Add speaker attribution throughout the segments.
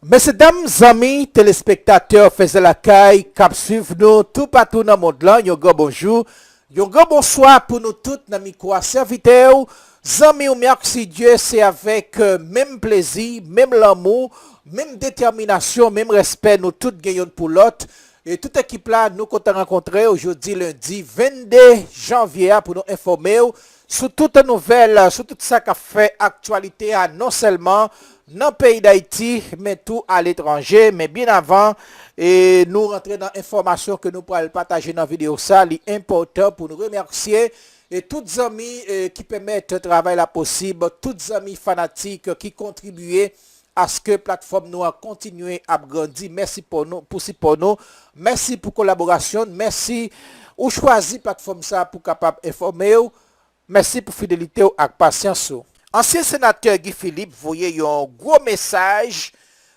Speaker 1: Messieurs, dames, amis, téléspectateurs, faisez la caille, cap suivre nous, tout partout dans le monde là, yon go bonjour, yon go bonsoir pour nous tous, nami quoi, serviteurs, amis ou merci Dieu, c'est avec même plaisir, même l'amour, même détermination, même respect, nous tous gagnons pour l'autre. Et toute équipe là, nous comptons rencontrer aujourd'hui lundi 22 janvier pour nous informer sur toute nouvelle, sur tout ça qui a fait actualité non seulement dans le pays d'Haïti, mais tout à l'étranger. Mais bien avant, et nous rentrer dans l'information que nous pourrons partager dans la vidéo, ça, c'est important pour nous remercier et tous les amis qui permettent le travail là possible, tous les amis fanatiques qui contribuent à ce que la plateforme nous a continué à grandir. Merci pour nous, pour nous. Merci pour la collaboration. Merci ou choisi la plateforme ça pour capable informer. Merci pour fidélité et patience. Ancien sénateur Guy Philippe voyait un gros message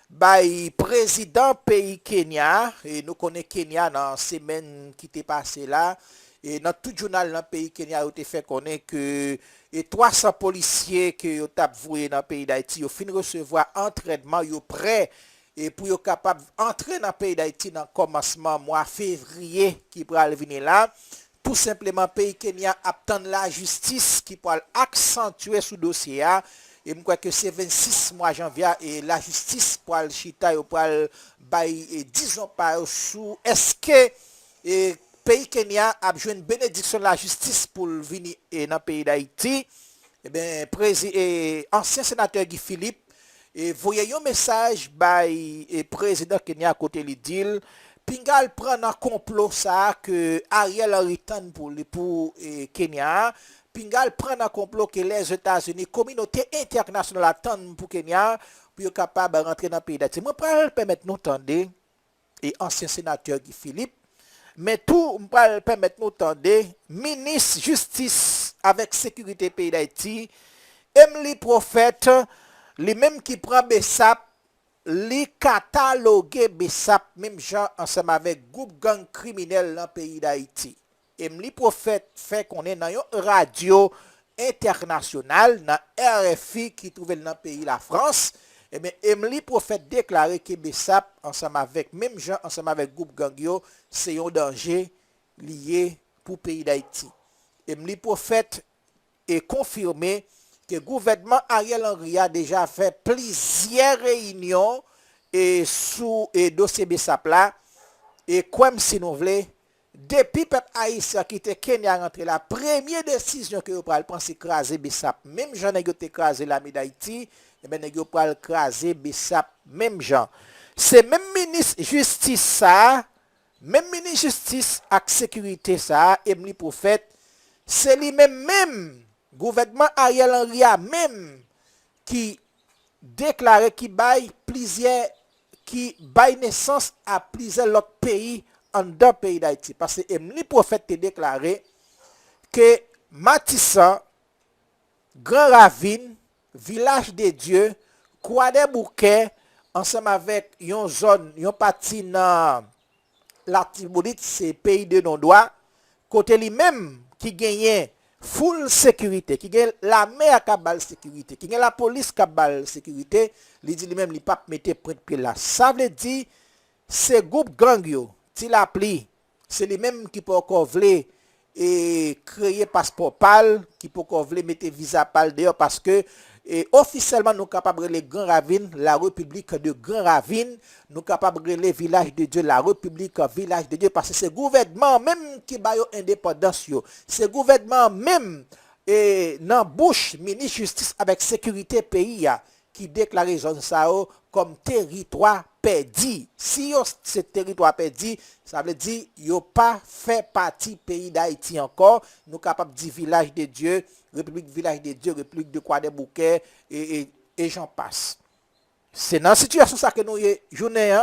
Speaker 1: by président pays Kenya et nous connaissons Kenya dans la semaine qui était passée là et dans tout journal dans le pays Kenya a fait connaître que et 300 policiers que yo t'a voué dans le pays d'Haïti yo fin recevoir entraînement yo prêt et pour yo capable entrer dans le pays d'Haïti dans commencement mois février qui pourra venir là. Tout simplement, pays Kenya attend la justice qui pourra accentuer ce dossier. Et je crois que c'est 26 mois janvier et la justice pour le chita pour le disons pas sous est-ce que le pays Kenya a besoin de bénédiction de la justice pour venir dans le pays d'Haïti. Eh bien, ancien sénateur Guy Philippe et voyez un message by président Kenya à côté de l'île. Pingal prend un complot ça que Ariel Henry tente pour Kenya. Pingal prend un complot que les États-Unis, communauté internationale attendent pour Kenya pour être capable de rentrer dans le pays d'Haïti. Moi, je vais permettre nous entendre et ancien sénateur Guy Philippe, mais tout je vais permettre nous entendre ministre justice avec sécurité pays d'Haïti, Emily Prophète, les mêmes qui prend Bessap li catalogué Bessap même gens ensemble avec groupe gang criminel dans le pays d'Haïti. Emily Prophète fait qu'on est dans une radio internationale dans RFI qui trouve dans le pays la France. Et bien Emily Prophète déclaré que Bessap ensemble avec même gens ensemble avec groupe gang yo c'est un danger lié pour le pays d'Haïti. Emily Prophète est confirmé que le gouvernement Ariel Henry a déjà fait plusieurs réunions et sous et dossier Bessap là et comme si nous voulons depuis peuple haïtien qui était Kenya rentré la première décision que vous prenez c'est écraser Bessap même gens nèg écraser l'ami d'Haïti et ben nèg pral écraser Bessap même gens c'est même ministre justice ça même ministre justice et sécurité ça Emily Prophète c'est lui même gouvernement Ariel Henry a même qui déclaré qui baille plusieurs qui baille naissance à plusieurs autres pays en dehors pays d'Haïti parce que Emily Prophète a déclaré que Matissan, Grand Ravine, Village des Dieux, Croix des Bouquets ensemble avec une zone, une partie dans la Tibonite, c'est pays de non-droit côté lui-même qui gagnait full sécurité, qui gagne la mer qui a sécurité, qui gagne la police qui a sécurité, il dit lui-même, il pas mettre point de pied là. Ça veut dire, ces groupes gang yo, s'il appli, c'est lui-même qui peut encore vouloir et créer passeport pâle, qui peut encore vouloir mettre visa pâle d'ailleurs parce que et officiellement nous capables de les Grand Ravine, la République de Grand Ravine, nous capables de les villages de Dieu, la République village de Dieu parce que c'est le gouvernement même qui ba yo indépendance yo, c'est le gouvernement même et dans bouche ministre justice avec sécurité pays qui déclare zone ça comme territoire perdu. Si yo ce territoire perdu, ça veut dire yo pas fait partie pays d'Haïti encore, nous capable dire village de Dieu, République village de Dieu, République de Croix des Bouquets et j'en passe. C'est dans cette situation ça que nous y journée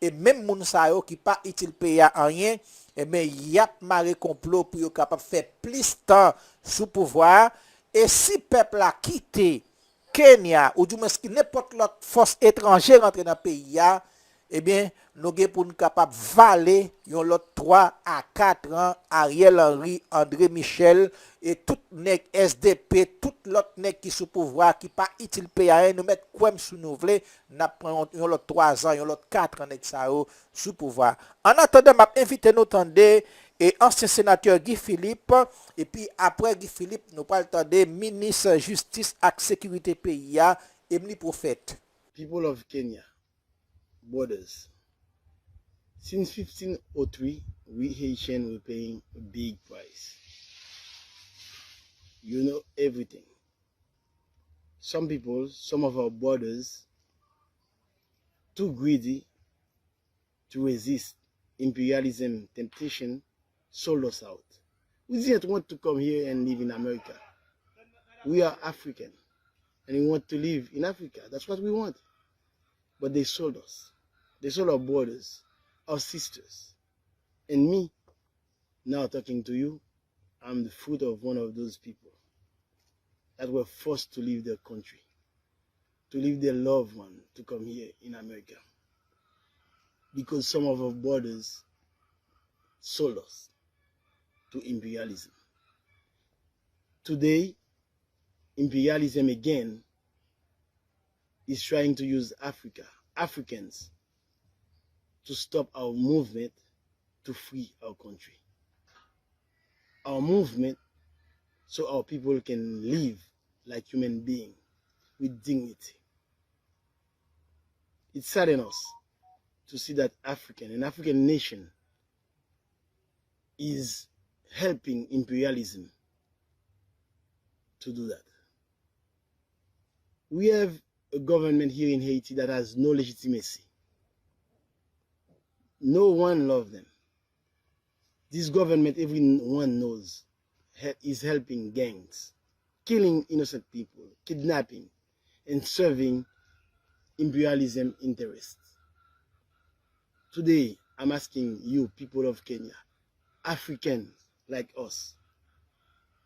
Speaker 1: et même moun sa yo qui pas utile pays à rien, et mais y a maré complot pour yo capable faire plus temps sous pouvoir et si peuple a quitté Kenya ou du moins n'importe l'autre force étrangère rentre dans le pays eh bien, nous sommes pour nous capables de valer l'autre 3 à 4 ans Ariel Henry, André Michel et tout nèg SDP, tout l'autre nèg qui sous pouvoir qui pas utile PAN, nous mettre comme sous nous voulons, n'a prend l'autre 3 ans, l'autre 4 ans nèg ça sous pouvoir. En attendant, m'a invité nous tendre et ancien sénateur Guy Philippe et puis après Guy Philippe, nous pas attendre ministre justice et sécurité pays Emily Prophète.
Speaker 2: People of Kenya, borders. Since 1503, we Haitians were paying a big price. You know everything. Some people, some of our borders, too greedy to resist imperialism temptation, sold us out. We didn't want to come here and live in America. We are African and we want to live in Africa. That's what we want. But they sold us. They sold our borders, our sisters. And me, now talking to you, I'm the fruit of one of those people that were forced to leave their country, to leave their loved one to come here in America. Because some of our borders sold us to imperialism. Today, imperialism again is trying to use Africa, Africans, to stop our movement to free our country. Our movement so our people can live like human beings with dignity. It saddens us to see that an African nation is helping imperialism to do that. We have a government here in Haiti that has no legitimacy. No one loves them. This government, everyone knows, is helping gangs, killing innocent people, kidnapping, and serving imperialism interests. Today, I'm asking you, people of Kenya, Africans like us,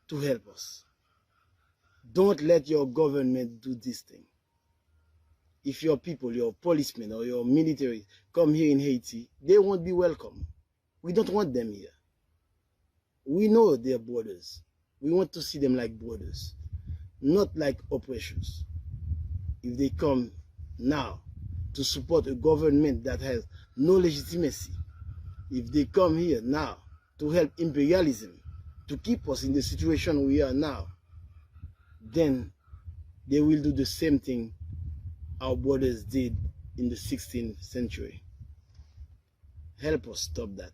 Speaker 2: to help us. Don't let your government do this thing. If your people, your policemen or your military come here in Haiti, they won't be welcome. We don't want them here. We know their borders. We want to see them like borders, not like oppressors. If they come now to support a government that has no legitimacy, if they come here now to help imperialism, to keep us in the situation we are now, then they will do the same thing our borders did in the 16th century. Help us stop that.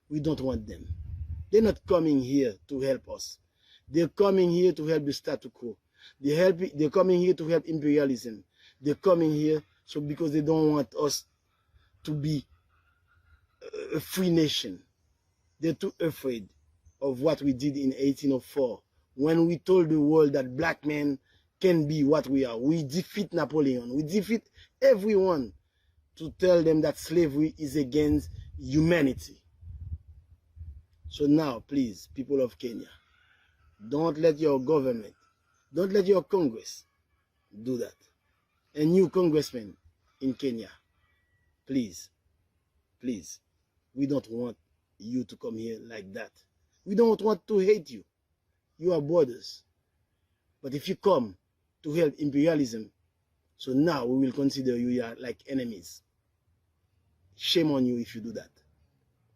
Speaker 2: We don't want them. They're not coming here to help us. They're coming here to help the status quo. They're coming here to help imperialism. They're coming here because they don't want us to be a free nation. They're too afraid of what we did in 1804 when we told the world that black men can be what we are. We defeat Napoleon. We defeat everyone to tell them that slavery is against humanity. So now, please, people of Kenya, don't let your government, don't let your Congress do that. And you congressmen in Kenya, please, please, we don't want you to come here like that. We don't want to hate you. You are borders. But if you come to help imperialism, so now we will consider you like enemies. Shame on you if you do that.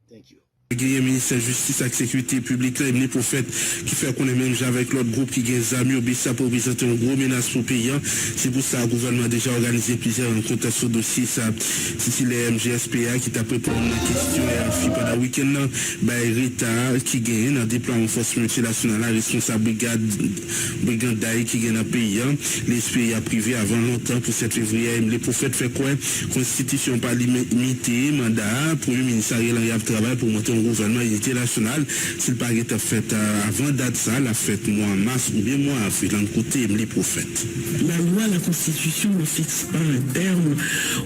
Speaker 2: Thank you.
Speaker 3: Le ministre de la Justice et Sécurité publique, Emily Prophète, qui fait qu'on est même avec l'autre groupe qui gagne Zami, ou ça pour présenter une grosse menace pour le pays. C'est pour ça que le gouvernement a déjà organisé plusieurs rencontres sur le dossier. C'est les MGSPA qui t'a préparé une question et pendant le week-end, Rita qui gagne dans le déploiement force multinationale, la responsable brigade d'Aïe qui gagne dans le pays. Les SPA privés avant longtemps pour 7 février. Emily Prophète fait quoi? Constitution pas limitée, mandat, Premier ministre Ariel Henry a travaillé pour monter un gouvernement unité nationale, s'il pas été fait avant date ça, la fête mois mars ou bien mois avril, en côté les prophètes.
Speaker 4: La loi, la Constitution ne fixe pas un terme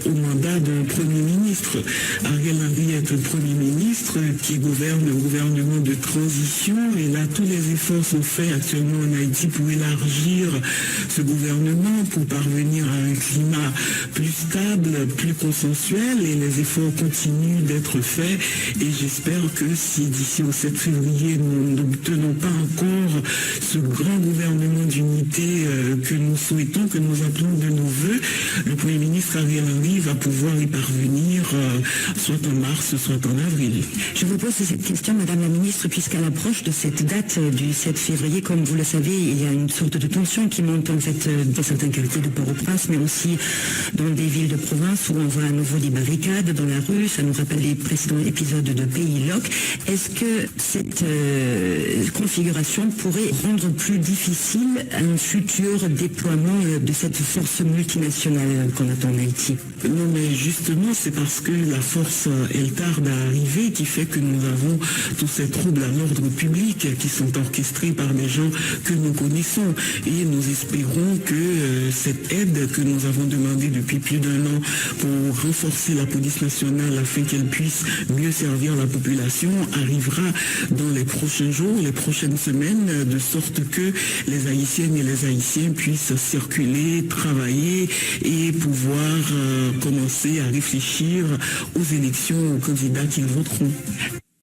Speaker 4: au mandat d'un Premier ministre. Ariel Henry est un Premier ministre qui gouverne un gouvernement de transition et là tous les efforts sont faits actuellement en Haïti pour élargir ce gouvernement, pour parvenir à un climat plus stable, plus consensuel et les efforts continuent d'être faits et j'espère que si d'ici au 7 février nous n'obtenons pas encore ce grand gouvernement d'unité que nous souhaitons, que nous appelons de nos voeux, le Premier ministre Ariel Henry va pouvoir y parvenir soit en mars, soit en avril.
Speaker 5: Je vous pose cette question, Madame la Ministre, puisqu'à l'approche de cette date du 7 février, comme vous le savez, il y a une sorte de tension qui monte en fait dans certains quartiers de Port-au-Prince, mais aussi dans des villes de province où on voit à nouveau des barricades dans la rue. Ça nous rappelle les précédents épisodes de Pays Loc. Est-ce que cette configuration pourrait rendre plus difficile un futur déploiement de cette force multinationale qu'on attend en Haïti?
Speaker 4: Non, mais justement, c'est parce que la force, elle tarde à arriver qui fait que nous avons tous ces troubles à l'ordre public qui sont orchestrés par des gens que nous connaissons. Et nous espérons que cette aide que nous avons demandée depuis plus d'un an pour renforcer la police nationale afin qu'elle puisse mieux servir la population arrivera dans les prochains jours, les prochaines semaines, de sorte que les Haïtiennes et les Haïtiens puissent circuler, travailler et pouvoir commencer à réfléchir aux élections, aux candidats qu'ils voteront.